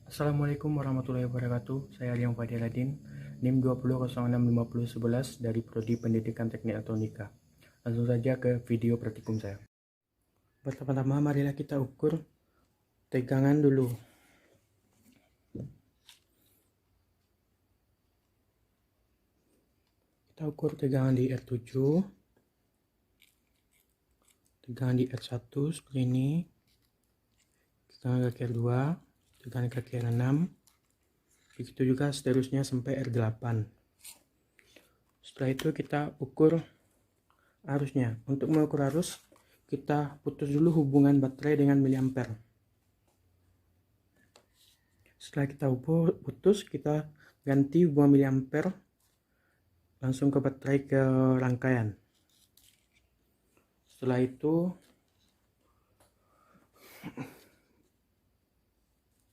Assalamualaikum warahmatullahi wabarakatuh. Saya Riang Fadiladin, NIM 20065011 dari Prodi Pendidikan Teknik Elektronika. Langsung saja ke video praktikum saya. Pertama-tama marilah kita ukur tegangan dulu. Kita ukur tegangan di R7, tegangan di R1 seperti ini, tegangan kaki R2, tegangan kaki R6, begitu juga seterusnya sampai R8. Setelah itu kita ukur arusnya. Untuk mengukur arus, kita putus dulu hubungan baterai dengan miliampere. Setelah kita putus, kita ganti hubungan miliampere langsung ke baterai ke rangkaian. Setelah itu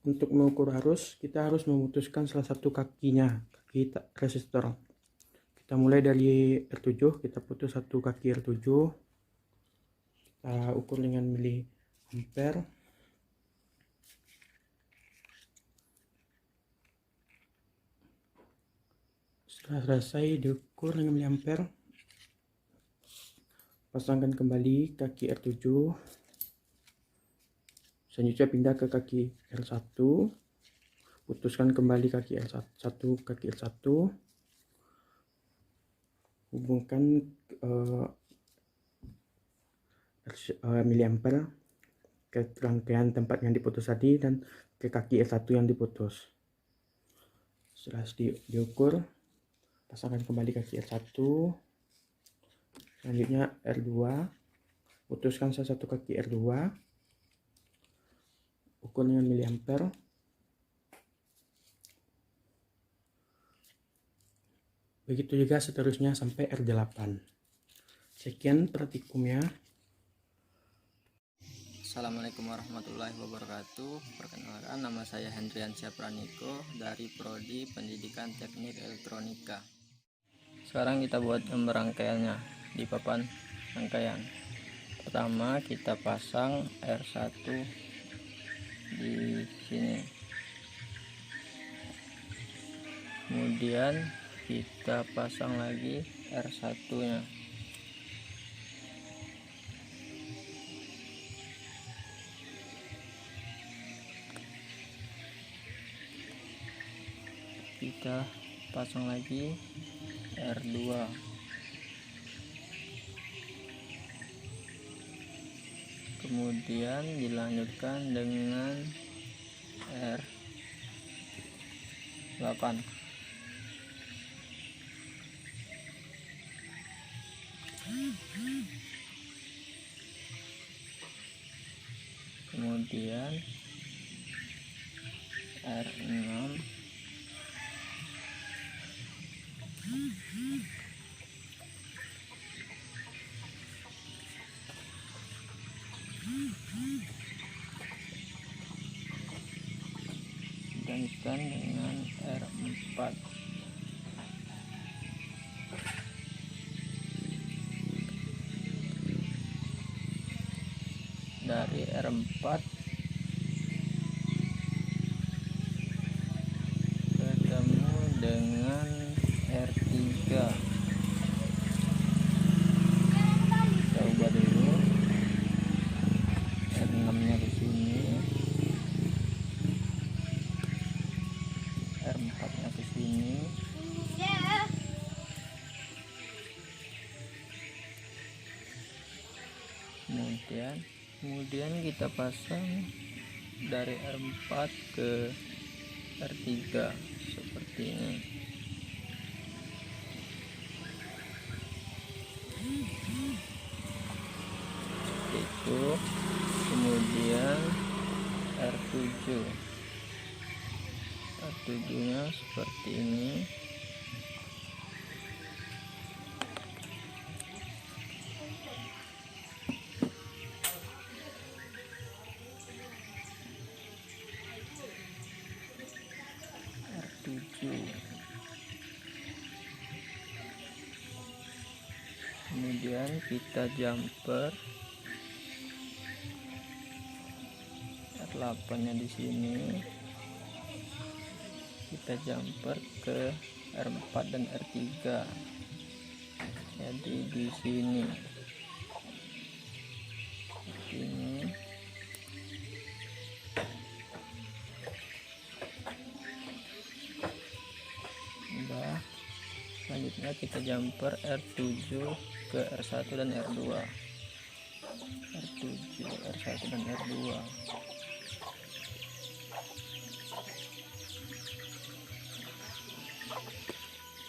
untuk mengukur arus, kita harus memutuskan salah satu kakinya, kaki resistor. Kita mulai dari R7, kita putus satu kaki R7, kita ukur dengan miliampere. Setelah selesai diukur dengan miliampere, pasangkan kembali kaki R7. Selanjutnya pindah ke kaki R1, putuskan kembali kaki R1, kaki R1, hubungkan miliampere ke rangkaian tempat yang diputus tadi dan ke kaki R1 yang diputus. Setelah diukur, pasangkan kembali kaki R1, selanjutnya R2, putuskan salah satu kaki R2, ukur dengan miliampere. Begitu juga seterusnya sampai R8. Sekian praktikumnya. Assalamualaikum warahmatullahi wabarakatuh. Perkenalkan, nama saya Hendriansyah Praniko dari Prodi Pendidikan Teknik Elektronika. Sekarang kita buat gambar rangkaiannya di papan rangkaian. Pertama kita pasang R1 di sini. Kemudian kita pasang lagi R1-nya. Kita pasang lagi R2. Kemudian dilanjutkan dengan R8. Kemudian R6. Dilanjutkan dengan R4. Dari R4 ketemu dengan R3. Kita ubah dulu. R6-nya di sini, R4-nya ke sini. Kemudian kita pasang dari R4 ke R3 seperti ini. Seperti itu. Kemudian R7-nya seperti ini. Kemudian kita jumper R8-nya di sini. kita jumper ke R4 dan R3. Jadi di sini ini udah. Selanjutnya kita jumper R7 ke R1 dan R2. R7, R1 dan R2.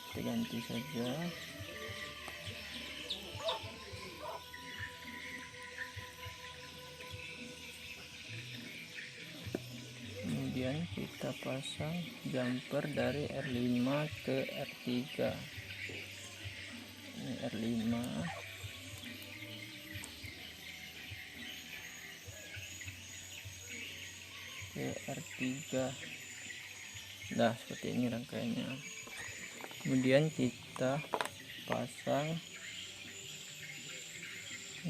Kita ganti saja. Kemudian kita pasang jumper dari R5 ke R3. Ini R5 ke R3. Nah, seperti ini rangkaiannya. Kemudian kita pasang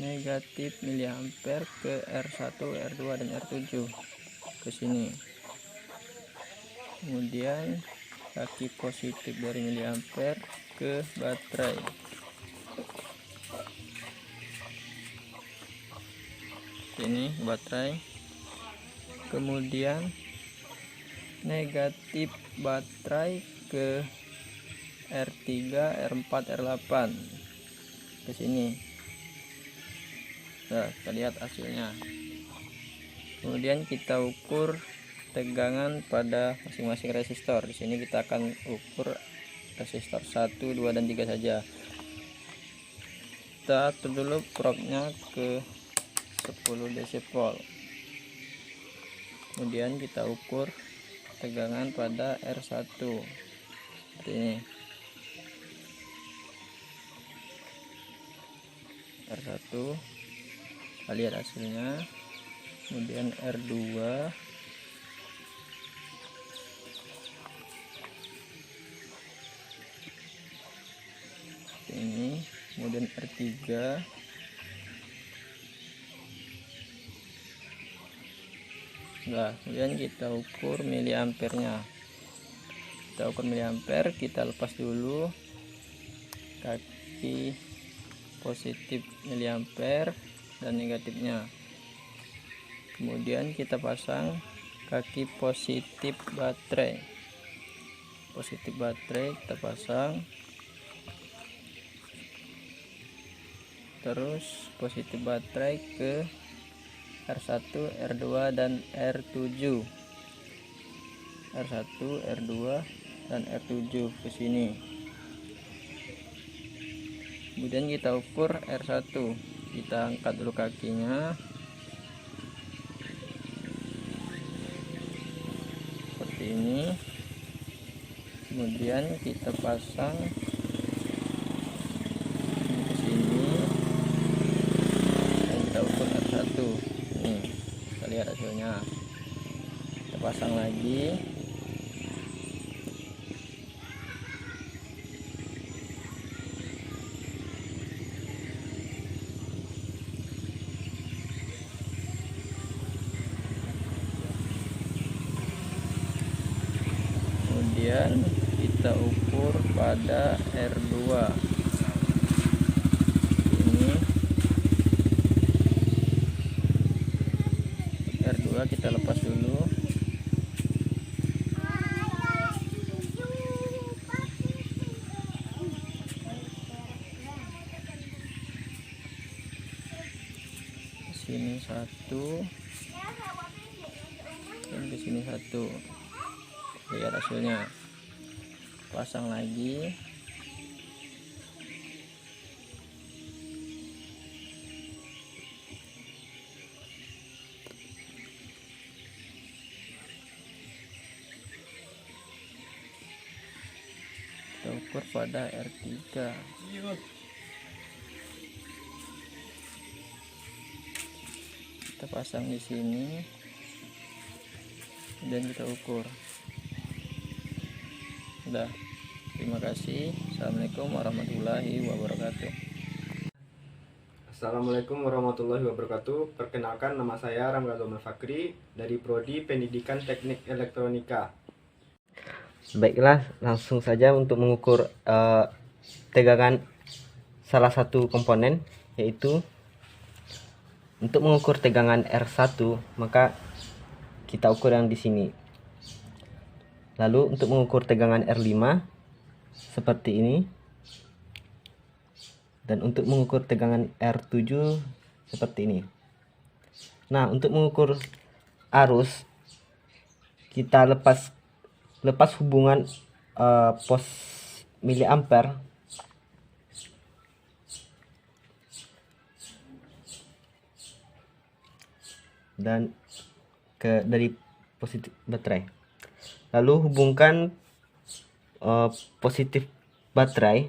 negatif miliampere ke R1, R2 dan R7 ke sini. Kemudian kaki positif dari miliampere ke baterai. Ini baterai. Kemudian negatif baterai ke R3, R4, R8 ke sini. Nah, kita lihat hasilnya. Kemudian kita ukur tegangan pada masing-masing resistor. Di sini kita akan ukur resistor 1, 2 dan 3 saja. Kita atur dulu probe-nya ke 10 dc-volt. Kemudian kita ukur tegangan pada R1 seperti ini. R1, kita lihat hasilnya. Kemudian R2, ini. Kemudian R3, nah kemudian kita ukur miliampernya. Kita ukur miliampere, kita lepas dulu kaki positif miliampere dan negatifnya. Kemudian kita pasang kaki positif baterai. Positif baterai kita pasang. Terus positif baterai ke R1, R2 dan R7. R1, R2 dan R7 ke sini. Kemudian kita ukur R1. Kita angkat dulu kakinya. Seperti ini. Kemudian kita pasang ke sini. Dan kita ukur R1. Nih, kita lihat hasilnya. Kita pasang lagi. Kemudian kita ukur pada R2 ini. R2 kita lepas dulu. Sini satu dan ke sini satu. Lihat hasilnya. Pasang lagi. Kita ukur pada R3. Kita pasang di sini dan kita ukur. Udah. Terima kasih. Assalamualaikum warahmatullahi wabarakatuh. Assalamualaikum warahmatullahi wabarakatuh. Perkenalkan, nama saya Ramla Fakri dari Prodi Pendidikan Teknik Elektronika. Baiklah, langsung saja untuk mengukur tegangan salah satu komponen, yaitu untuk mengukur tegangan R1, maka kita ukur yang di sini. Lalu untuk mengukur tegangan R5 seperti ini. Dan untuk mengukur tegangan R7 seperti ini. Nah, untuk mengukur arus, kita lepas hubungan pos miliampere dan dari positif baterai. Lalu hubungkan positif baterai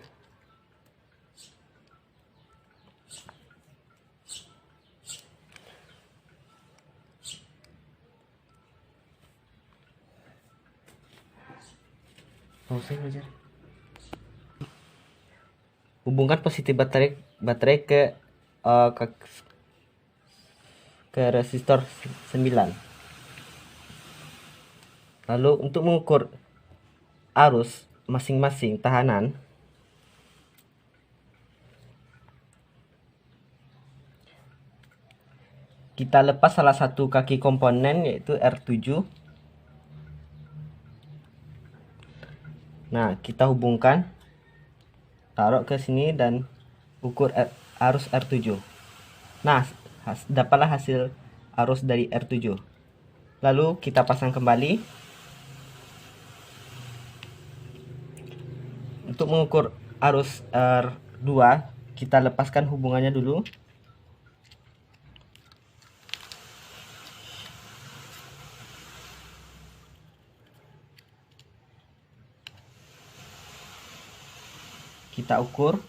hubungkan positif baterai ke resistor 9. Lalu untuk mengukur arus masing-masing tahanan, kita lepas salah satu kaki komponen, yaitu R7. Nah, kita hubungkan, taruh ke sini dan ukur arus R7. Nah, dapatlah hasil arus dari R7. Lalu kita pasang kembali. Untuk mengukur arus R2, kita lepaskan hubungannya dulu. Kita ukur.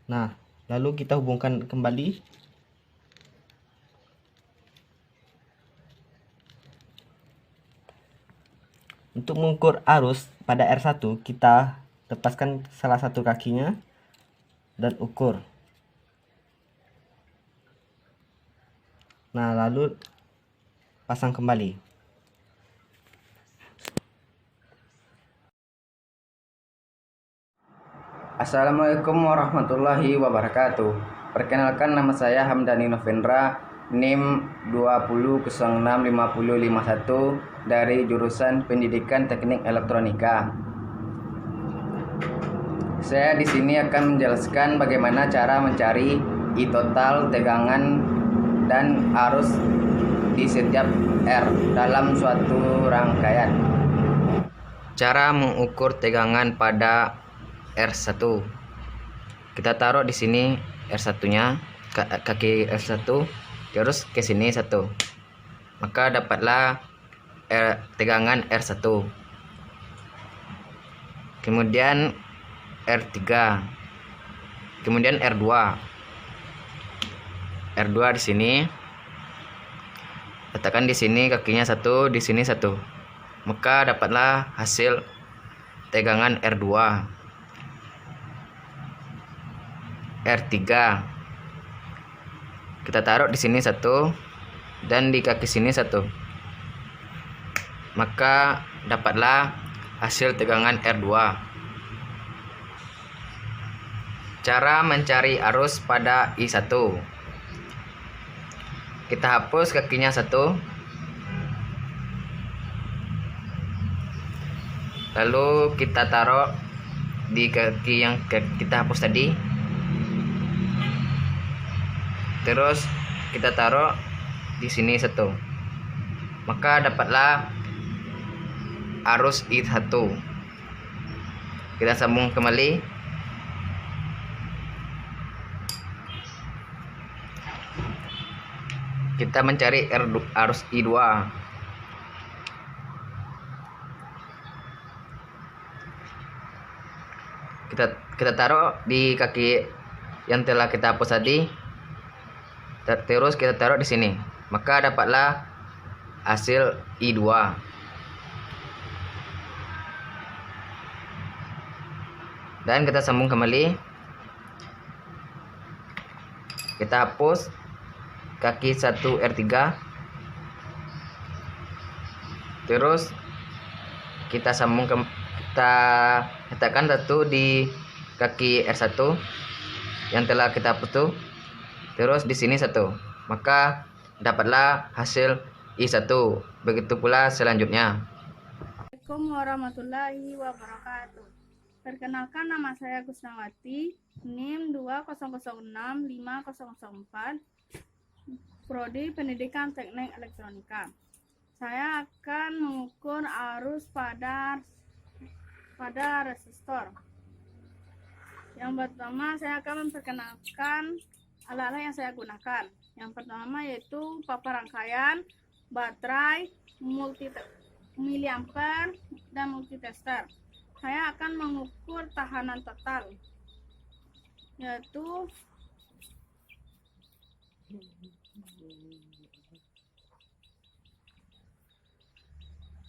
Nah, lalu kita hubungkan kembali. Untuk mengukur arus pada R1, kita lepaskan salah satu kakinya dan ukur. Nah, lalu pasang kembali. Assalamualaikum warahmatullahi wabarakatuh. Perkenalkan, nama saya Hamdani Novendra, NIM 20065051 dari jurusan Pendidikan Teknik Elektronika. Saya di sini akan menjelaskan bagaimana cara mencari I total, tegangan, dan arus di setiap R dalam suatu rangkaian. Cara mengukur tegangan pada R1. Kita taruh di sini R1-nya, kaki R1, terus ke sini 1. Maka dapatlah tegangan R1. Kemudian R3. Kemudian R2. R2 di sini. Letakkan di sini kakinya 1, di sini 1. Maka dapatlah hasil tegangan R2. R3 kita taruh di sini 1 dan di kaki sini 1, maka dapatlah hasil tegangan R2. Cara mencari arus pada I1, kita hapus kakinya 1, lalu kita taruh di kaki yang kita hapus tadi. Terus kita taruh di sini 1, maka dapatlah arus I1. Kita sambung kembali. Kita mencari arus I2. Kita taruh di kaki yang telah kita hapus tadi. Terus kita taruh di sini, maka dapatlah hasil I2. Dan kita sambung kembali. Kita hapus kaki 1 R3. Terus kita letakkan satu di kaki R1 yang telah kita putus. Terus di sini satu, maka dapatlah hasil I1. Begitu pula selanjutnya. Assalamualaikum warahmatullahi wabarakatuh. Perkenalkan, nama saya Kusnawati, NIM 2006504, Prodi Pendidikan Teknik Elektronika. Saya akan mengukur arus pada resistor. Yang pertama, saya akan memperkenalkan alat-alat yang saya gunakan. Yang pertama yaitu papan rangkaian, baterai, miliampere, dan multitester. Saya akan mengukur tahanan total, yaitu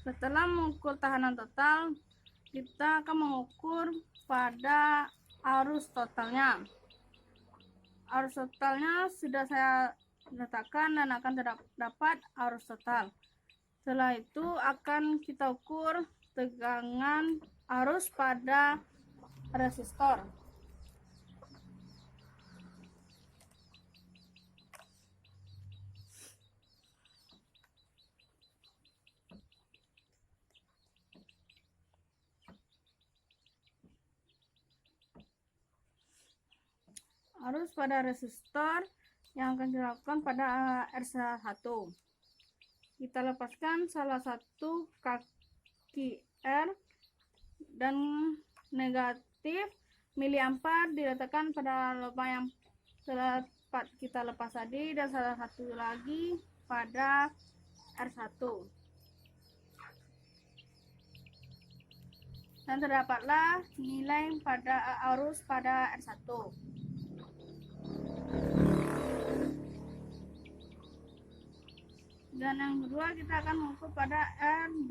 setelah mengukur tahanan total, kita akan mengukur pada arus totalnya. Arus totalnya sudah saya letakkan dan akan terdapat arus total. Setelah itu akan kita ukur tegangan arus pada resistor. Arus pada resistor yang akan dilakukan pada R1. Kita lepaskan salah satu kaki R dan negatif miliampere diletakkan pada lubang yang telah kita lepas tadi, dan salah satu lagi pada R1. Dan terdapatlah nilai pada arus pada R1. Dan yang kedua kita akan mengukur pada R2.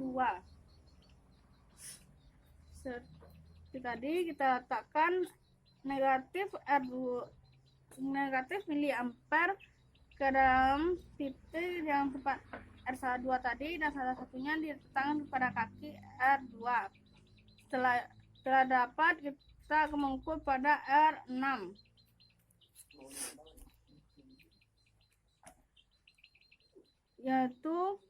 Seperti tadi kita letakkan negatif miliampere ke dalam titik yang tempat R2 tadi, dan salah satunya diletakkan pada kaki R2. Setelah dapat, kita akan mengukur pada R6. Yaitu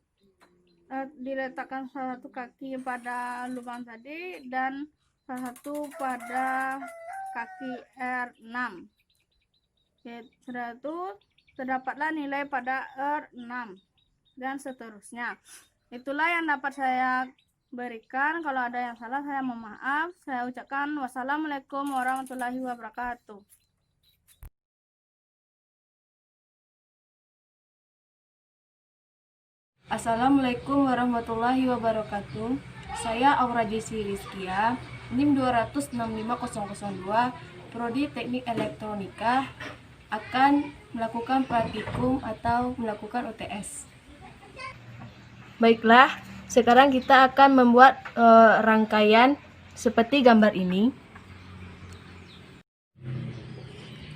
diletakkan salah satu kaki pada lubang tadi dan salah satu pada kaki R6. Setelah itu terdapatlah nilai pada R6 dan seterusnya. Itulah yang dapat saya berikan. Kalau ada yang salah, saya mohon maaf. Saya ucapkan wassalamualaikum warahmatullahi wabarakatuh. Assalamualaikum warahmatullahi wabarakatuh. Saya Aura Jesi Rizkia, NIM 2006502, Prodi Teknik Elektronika, akan melakukan praktikum atau melakukan UTS. Baiklah, sekarang kita akan membuat rangkaian seperti gambar ini.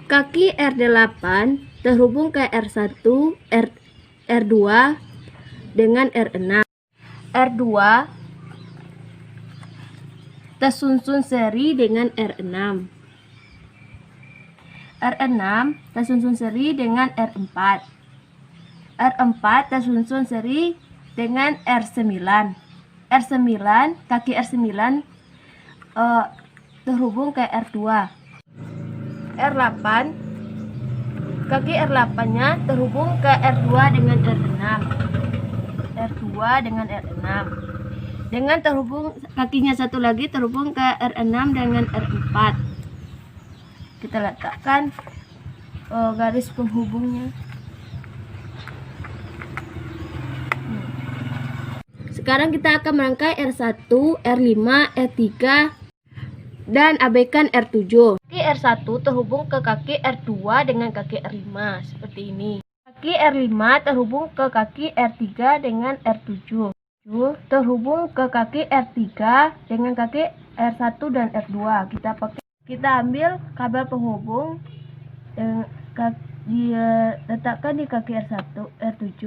Kaki R8 terhubung ke R1, R2 dengan R6. R2 tersusun seri dengan R6. R6 tersusun seri dengan R4. R4 tersusun seri dengan R9. R9, kaki R9 terhubung ke R2. R8, kaki R8-nya terhubung ke R2 dengan R6. R2 dengan R6. Dengan terhubung kakinya satu lagi terhubung ke R6 dengan R4. Kita letakkan garis penghubungnya. Sekarang kita akan merangkai R1, R5, R3 dan abaikan R7. Kaki R1 terhubung ke kaki R2 dengan kaki R5 seperti ini. Kaki R5 terhubung ke kaki R3 dengan R7. Terhubung ke kaki R3 dengan kaki R1 dan R2. Kita ambil kabel penghubung, diletakkan di kaki R7.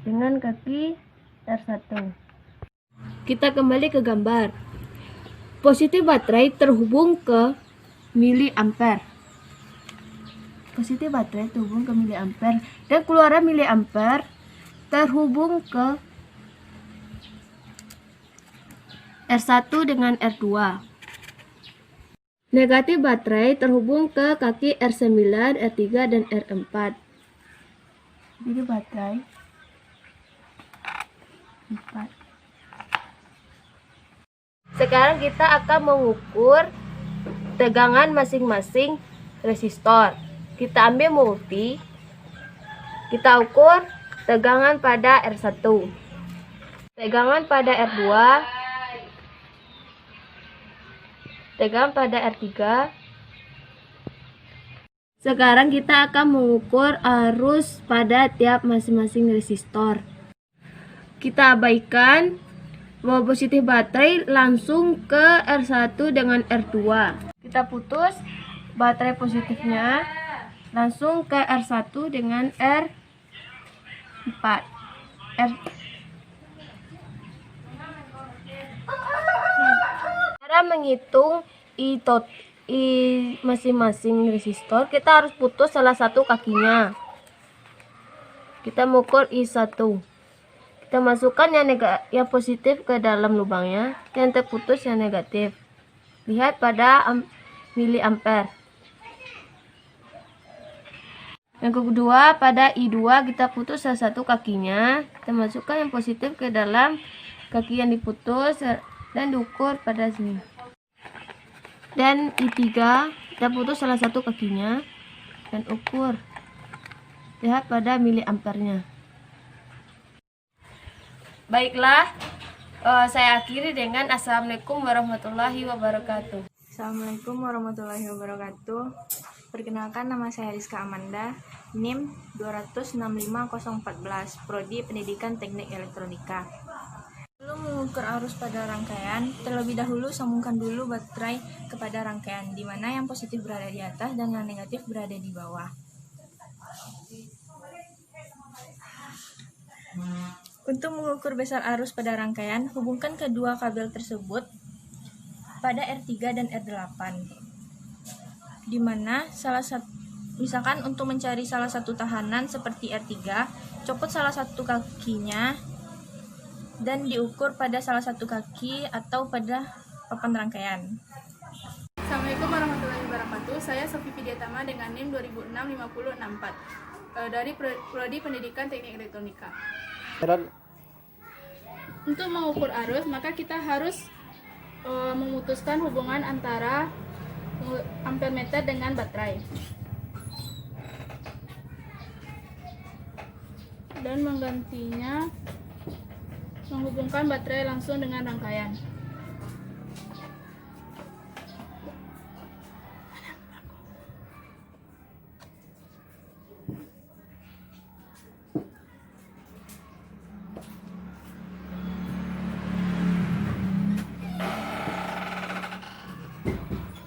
dengan kaki R1. Kita kembali ke gambar. Positif baterai terhubung ke miliampere. Positif baterai terhubung ke miliampere dan keluaran miliampere terhubung ke R1 dengan R2. Negatif baterai terhubung ke kaki R9, R3, dan R4. Jadi baterai 4. Sekarang kita akan mengukur tegangan masing-masing resistor. Kita ambil multi, kita ukur tegangan pada R1, tegangan pada R2, tegangan pada R3. Sekarang kita akan mengukur arus pada tiap masing-masing resistor. Kita abaikan bahwa positif baterai langsung ke R1 dengan R2. Kita putus baterai positifnya langsung ke R1 dengan R4. Cara menghitung I masing-masing resistor, kita harus putus salah satu kakinya. Kita mengukur I1. Kita masukkan yang positif ke dalam lubangnya, yang terputus yang negatif. Lihat pada miliampere. Yang kedua, pada I2 kita putus salah satu kakinya. Kita masukkan yang positif ke dalam kaki yang diputus dan diukur pada sini. Dan I3 kita putus salah satu kakinya dan ukur. Lihat pada miliampernya. Baiklah, saya akhiri dengan Assalamualaikum warahmatullahi wabarakatuh. Assalamualaikum warahmatullahi wabarakatuh. Perkenalkan, nama saya Rizka Amanda, NIM 265014, Prodi Pendidikan Teknik Elektronika. Sebelum mengukur arus pada rangkaian, terlebih dahulu sambungkan dulu baterai kepada rangkaian, di mana yang positif berada di atas dan yang negatif berada di bawah. Untuk mengukur besar arus pada rangkaian, hubungkan kedua kabel tersebut pada R3 dan R8. Di mana misalkan untuk mencari salah satu tahanan seperti R3, copot salah satu kakinya dan diukur pada salah satu kaki atau pada papan rangkaian. Assalamualaikum warahmatullahi wabarakatuh. Saya Sofi Fidiatama dengan NIM 2006-5064 dari Prodi Pendidikan Teknik Elektronika. Untuk mengukur arus, maka kita harus memutuskan hubungan antara ampermeter dengan baterai dan menggantinya menghubungkan baterai langsung dengan rangkaian.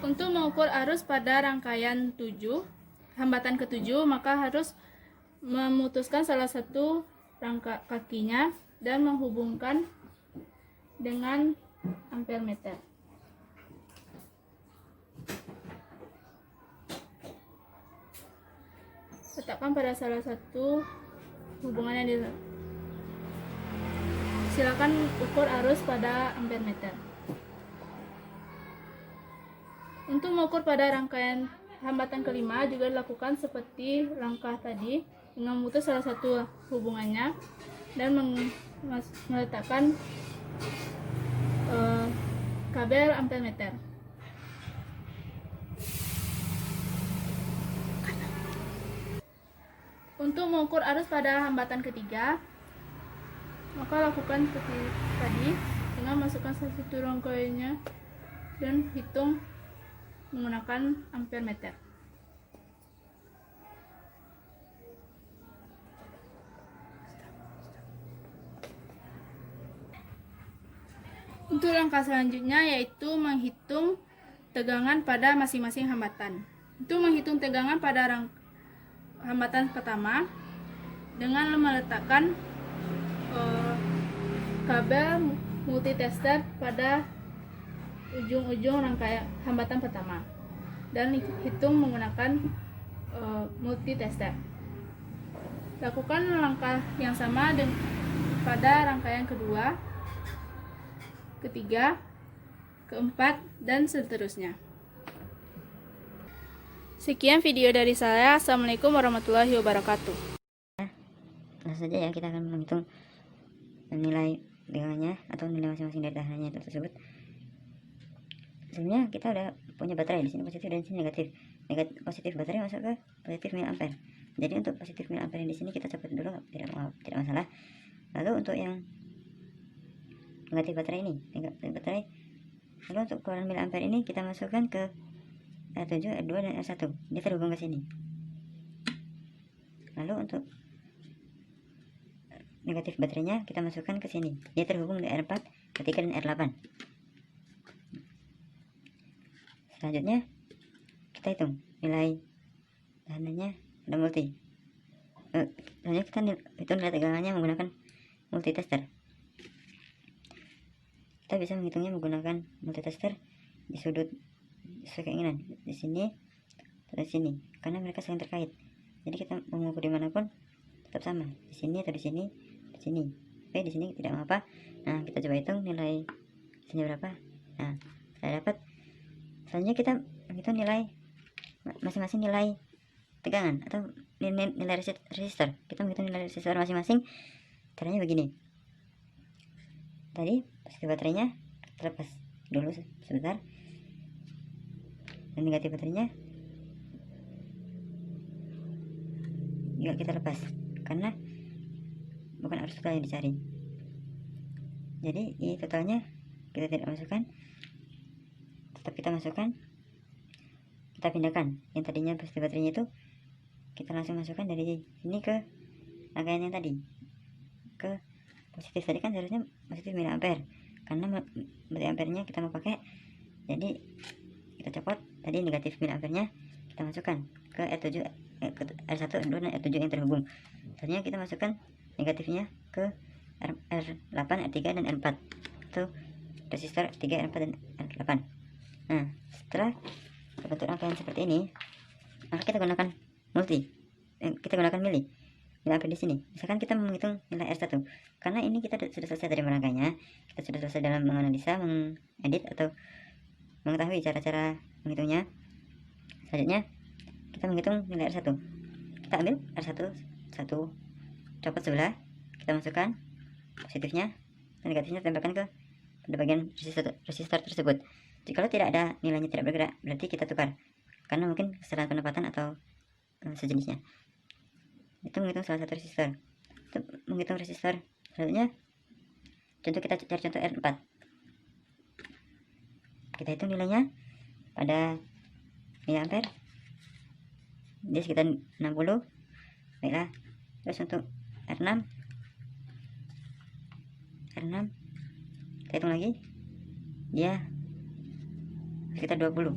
Untuk mengukur arus pada rangkaian 7, hambatan ke-7, maka harus memutuskan salah satu kakinya dan menghubungkan dengan ampermeter. Letakkan pada salah satu hubungan yang silakan ukur arus pada ampermeter. Untuk mengukur pada rangkaian hambatan kelima juga dilakukan seperti langkah tadi, dengan memutus salah satu hubungannya dan meletakkan kabel ampermeter. Untuk mengukur arus pada hambatan ketiga, maka lakukan seperti tadi dengan masukkan salah satu rangkaiannya dan hitung menggunakan ampermeter. Untuk langkah selanjutnya yaitu menghitung tegangan pada masing-masing hambatan. Untuk menghitung tegangan pada hambatan pertama dengan meletakkan kabel multitester pada ujung-ujung rangkaian hambatan pertama dan hitung menggunakan multitester. Lakukan langkah yang sama pada rangkaian kedua, ketiga, keempat, dan seterusnya. Sekian video dari saya. Assalamualaikum warahmatullahi wabarakatuh. Langsung saja ya, kita akan menghitung nilai tegangannya atau nilai masing-masing dari tahanannya tersebut. Sebenarnya kita udah punya baterai di sini positif dan di sini negatif. Positif baterai masuk ke positif miliampere. Jadi untuk positif miliampere di sini kita coba dulu, tidak masalah. Lalu untuk yang negatif baterai ini, lalu untuk keluaran miliampere ini kita masukkan ke R7, R2 dan R1. Dia terhubung ke sini. Lalu untuk negatif baterainya kita masukkan ke sini. Dia terhubung di R4, R3 dan R8. Selanjutnya kita hitung nilai tahanannya ada multi. Selanjutnya kita hitung nilai tegangannya menggunakan multitester. Kita bisa menghitungnya menggunakan multitester di sudut sesuai keinginan, di sini atau di sini, karena mereka saling terkait. Jadi kita mengukur dimanapun tetap sama, di sini atau di sini, di sini. Oke, di sini tidak mengapa. Nah, kita coba hitung nilai sini berapa. Nah, saya dapat. Selanjutnya kita menghitung nilai masing-masing nilai tegangan atau nilai resistor. Kita menghitung nilai resistor masing-masing. Caranya begini. Tadi positif baterainya terlepas dulu sebentar, dan negatif baterainya juga kita lepas karena bukan arus total yang dicari. Jadi ini totalnya kita tidak masukkan, tetap kita masukkan, kita pindahkan. Yang tadinya positif baterainya itu kita langsung masukkan dari sini ke rangkaian yang tadi, ke positif. Tadi kan seharusnya positif miliampere, karena miliampernya kita mau pakai, jadi kita copot. Tadi negatif miliampernya kita masukkan ke R7, ke R1, R2 dan R7 yang terhubung. Selanjutnya kita masukkan negatifnya ke R8, R3 dan R4 atau resistor R3, R4 dan R8. Nah, setelah terbentuk rangkaian seperti ini, maka kita gunakan kita gunakan miliampere di sini. Misalkan kita menghitung nilai R1, karena ini kita sudah selesai dari merangkainya, kita sudah selesai dalam menganalisa, mengedit atau mengetahui cara-cara menghitungnya. Selanjutnya kita menghitung nilai R1. Kita ambil R1 copot sebelah, kita masukkan positifnya dan negatifnya, tempelkan pada bagian resistor tersebut. Jika tidak ada nilainya tidak bergerak, berarti kita tukar karena mungkin kesalahan penempatan atau sejenisnya. Itu menghitung salah satu resistor. Untuk menghitung resistor selanjutnya, contoh kita cari contoh R4. Kita hitung nilainya pada miliampere, dia sekitar 60. Baiklah, terus untuk R6 kita hitung lagi, dia sekitar 20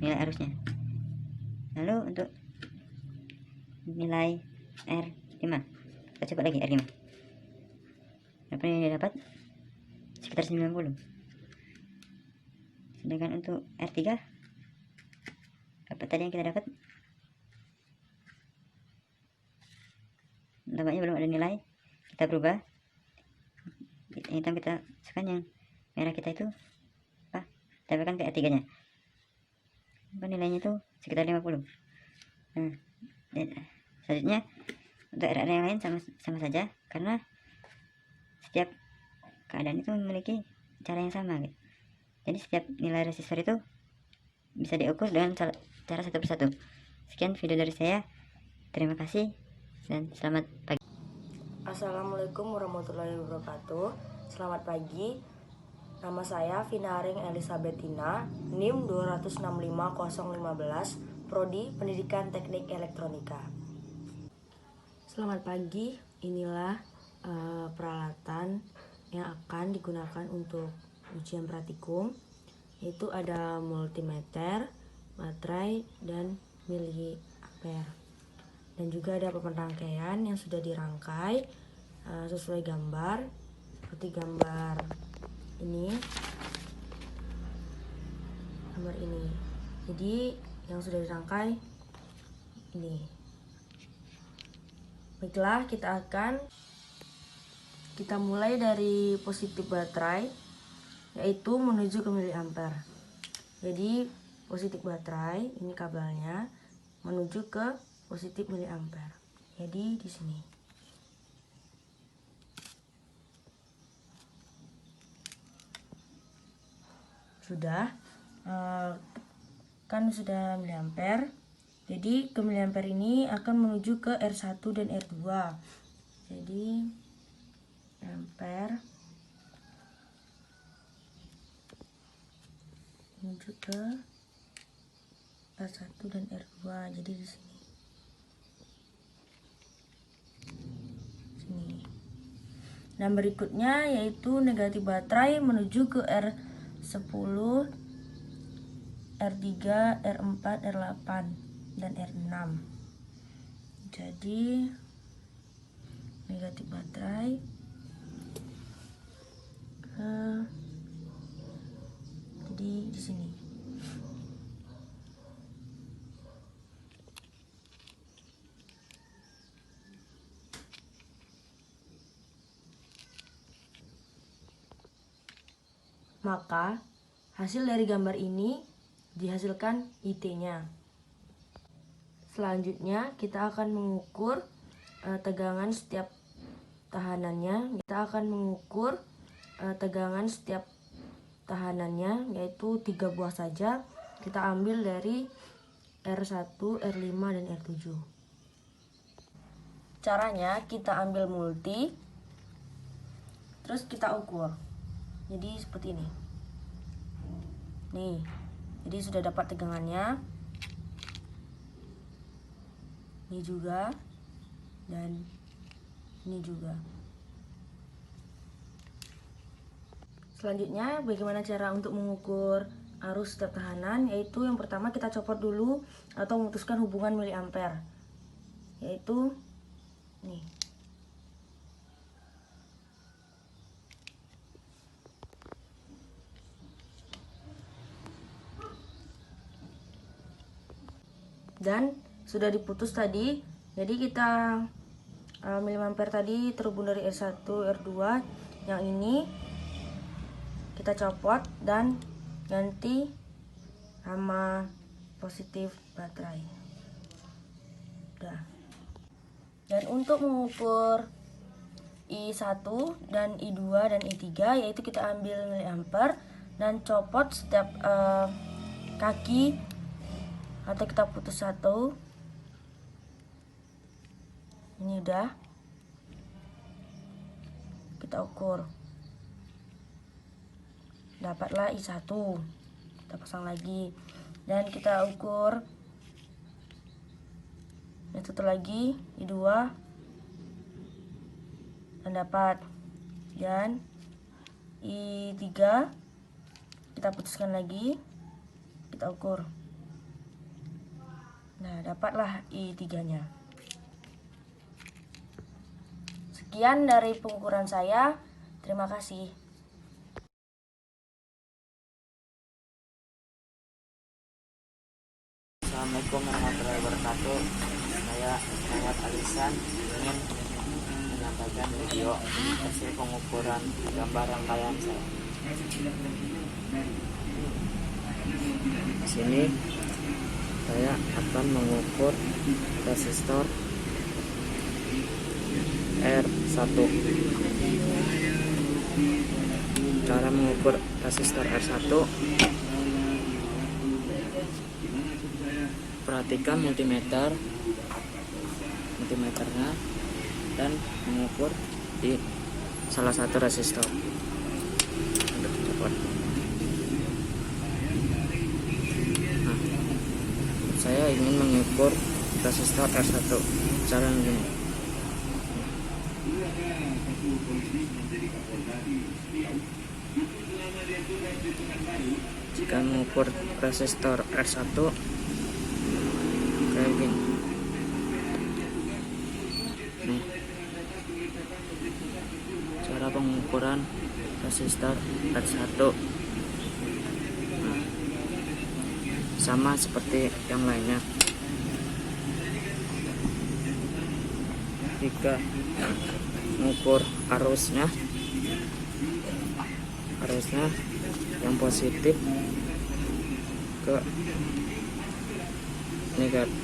nilai arusnya. Lalu untuk nilai R5 kita coba lagi R5, berapa yang dapat? Sekitar 90. Sedangkan untuk R3 apa tadi yang kita dapat? Tampaknya belum ada nilai. Kita berubah, hitam kita masukkan, yang merah kita itu apa? Tambahkan ke R3 nya, nilainya itu sekitar 50. Nah, selanjutnya untuk RR yang lain sama saja, karena setiap keadaan itu memiliki cara yang sama gitu. Jadi setiap nilai resistor itu bisa diukur dengan cara satu persatu. Sekian video dari saya. Terima kasih dan selamat pagi. Assalamualaikum warahmatullahi wabarakatuh. Selamat pagi. Nama saya Finaring Elisabetina, NIM 265015, Prodi Pendidikan Teknik Elektronika. Selamat pagi. Inilah peralatan yang akan digunakan untuk ujian praktikum, yaitu ada multimeter, baterai, dan miliampere. Dan juga ada papan rangkaian yang sudah dirangkai, sesuai gambar, seperti gambar ini. Jadi yang sudah dirangkai ini. Baiklah, kita mulai dari positif baterai, yaitu menuju ke miliampere. Jadi positif baterai ini kabelnya menuju ke positif miliampere. Jadi di sini. Sudah kan sudah miliampere. Jadi ke miliampere ini akan menuju ke R1 dan R2. Jadi ampere menuju ke R1 dan R2. Jadi di sini. Dan berikutnya yaitu negatif baterai menuju ke R10, R3, R4, R8 dan R6. Jadi negatif baterai jadi di sini. Maka hasil dari gambar ini dihasilkan IT-nya. Selanjutnya kita akan mengukur tegangan setiap tahanannya. Yaitu 3 buah saja. Kita ambil dari R1, R5 dan R7. Caranya kita ambil multi, terus kita ukur. Jadi seperti ini. Nih, jadi sudah dapat tegangannya. Ini juga, dan ini juga. Selanjutnya, bagaimana cara untuk mengukur arus setiap tahanan? Yaitu yang pertama kita copot dulu atau memutuskan hubungan miliampere. Yaitu nih. Dan sudah diputus tadi, jadi kita miliampere tadi terhubung dari R1, R2, yang ini kita copot dan ganti sama positif baterai. Udah. Dan untuk mengukur I1 dan I2 dan I3, yaitu kita ambil miliampere dan copot setiap kaki, atau kita putus satu. Ini udah. Kita ukur. Dapatlah I1. Kita pasang lagi. Dan kita ukur yang satu lagi I2. Dan dapat. Dan I3 kita putuskan lagi. Kita ukur. Nah, dapatlah I3-nya. Sekian dari pengukuran saya. Terima kasih. Assalamualaikum warahmatullahi wabarakatuh. Saya Muhammad Alisan ingin menyampaikan video hasil pengukuran gambar rangkaian saya. Di sini saya akan mengukur resistor R1. Cara mengukur resistor R1, perhatikan multimeternya dan mengukur di salah satu resistor. Saya ingin mengukur resistor R1 cara yang gini. Jika mengukur resistor R1 kayak gini. Nih. resistor R1. Nah, sama seperti yang lainnya. Jika mengukur arusnya yang positif ke negatif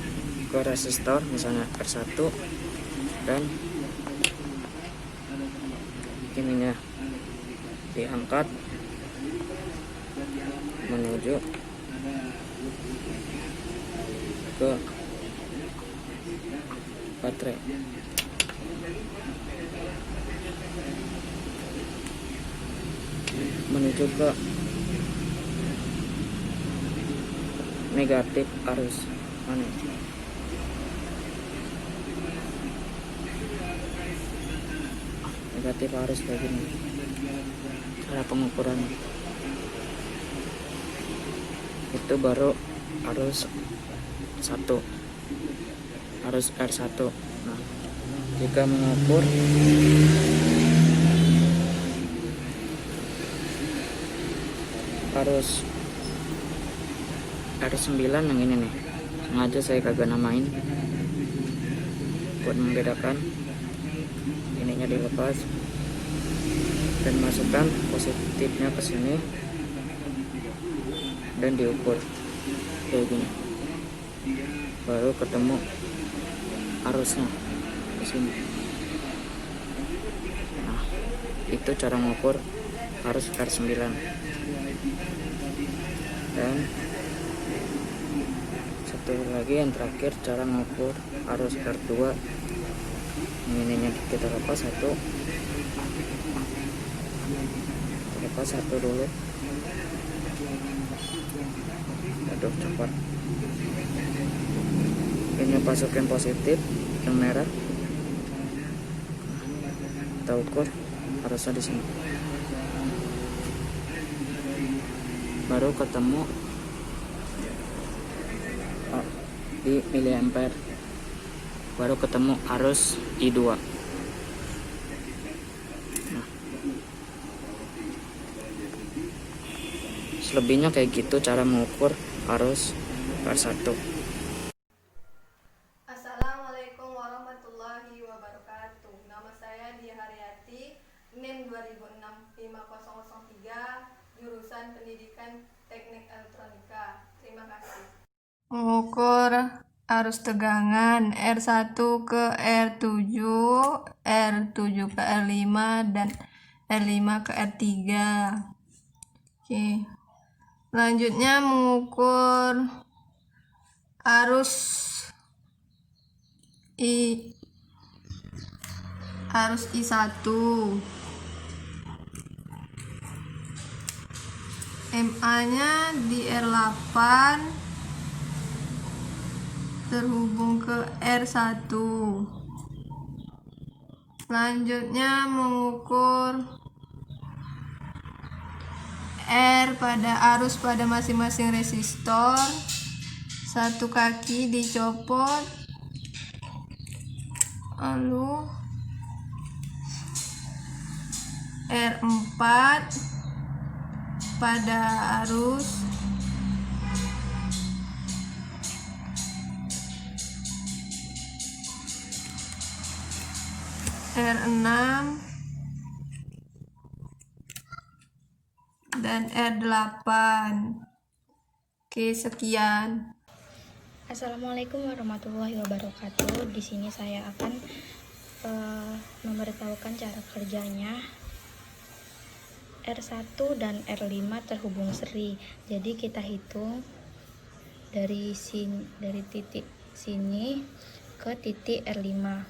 ke resistor, misalnya R1, dan ininya diangkat menuju ke baterai. Menuju ke negatif arus mana? Negatif arus kayak gini cara pengukuran. Itu baru arus 1, arus R1. Nah, jika mengukur arus R9 yang ini nih, sengaja saya kagak namain buat membedakan. Ininya dilepas dan masukkan positifnya ke sini dan diukur kayak gini, baru ketemu arusnya di sini. Nah, itu cara mengukur arus R9. Dan satu lagi yang terakhir, cara mengukur arus R2. Ininya kita lepas satu dulu. Aduh, cepat. Ini masukin positif yang merah, kita ukur arusnya di sini, baru ketemu di miliampere, baru ketemu arus I2. Nah, selebihnya kayak gitu cara mengukur arus R1. Assalamualaikum warahmatullahi wabarakatuh. Nama saya Dia Haryati, NIM 2006-5003, jurusan Pendidikan Teknik Elektronika. Terima kasih. Mengukur arus tegangan R1 ke R7, R7 ke R5, dan R5 ke R3. Oke. Selanjutnya mengukur arus I1. MA-nya di R8 terhubung ke R1. Selanjutnya mengukur R pada arus pada masing-masing resistor. Satu kaki dicopot, lalu R4 pada arus R6 dan R8. Oke, sekian. Assalamualaikum warahmatullahi wabarakatuh. Di sini saya akan memberitahukan cara kerjanya R1 dan R5 terhubung seri. Jadi kita hitung dari titik sini ke titik R5.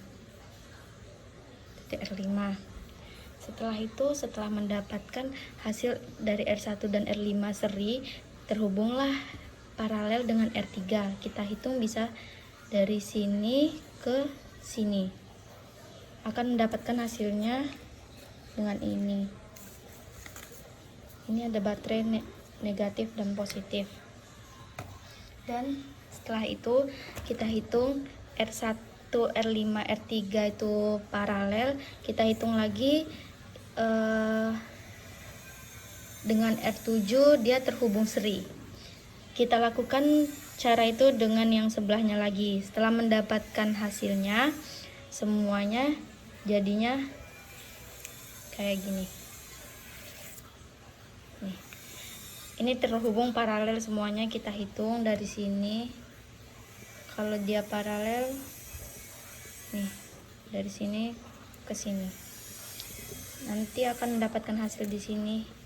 Setelah itu, setelah mendapatkan hasil dari R1 dan R5 seri, terhubunglah paralel dengan R3. Kita hitung bisa dari sini ke sini. Akan mendapatkan hasilnya dengan ini. Ini ada baterai negatif dan positif. Dan setelah itu kita hitung R1, R5, R3 itu paralel. Kita hitung lagi dengan R7 dia terhubung seri. Kita lakukan cara itu dengan yang sebelahnya lagi. Setelah mendapatkan hasilnya, semuanya jadinya kayak gini. Nih. Ini terhubung paralel semuanya, kita hitung dari sini. Kalau dia paralel nih, dari sini ke sini. Nanti akan mendapatkan hasil di sini.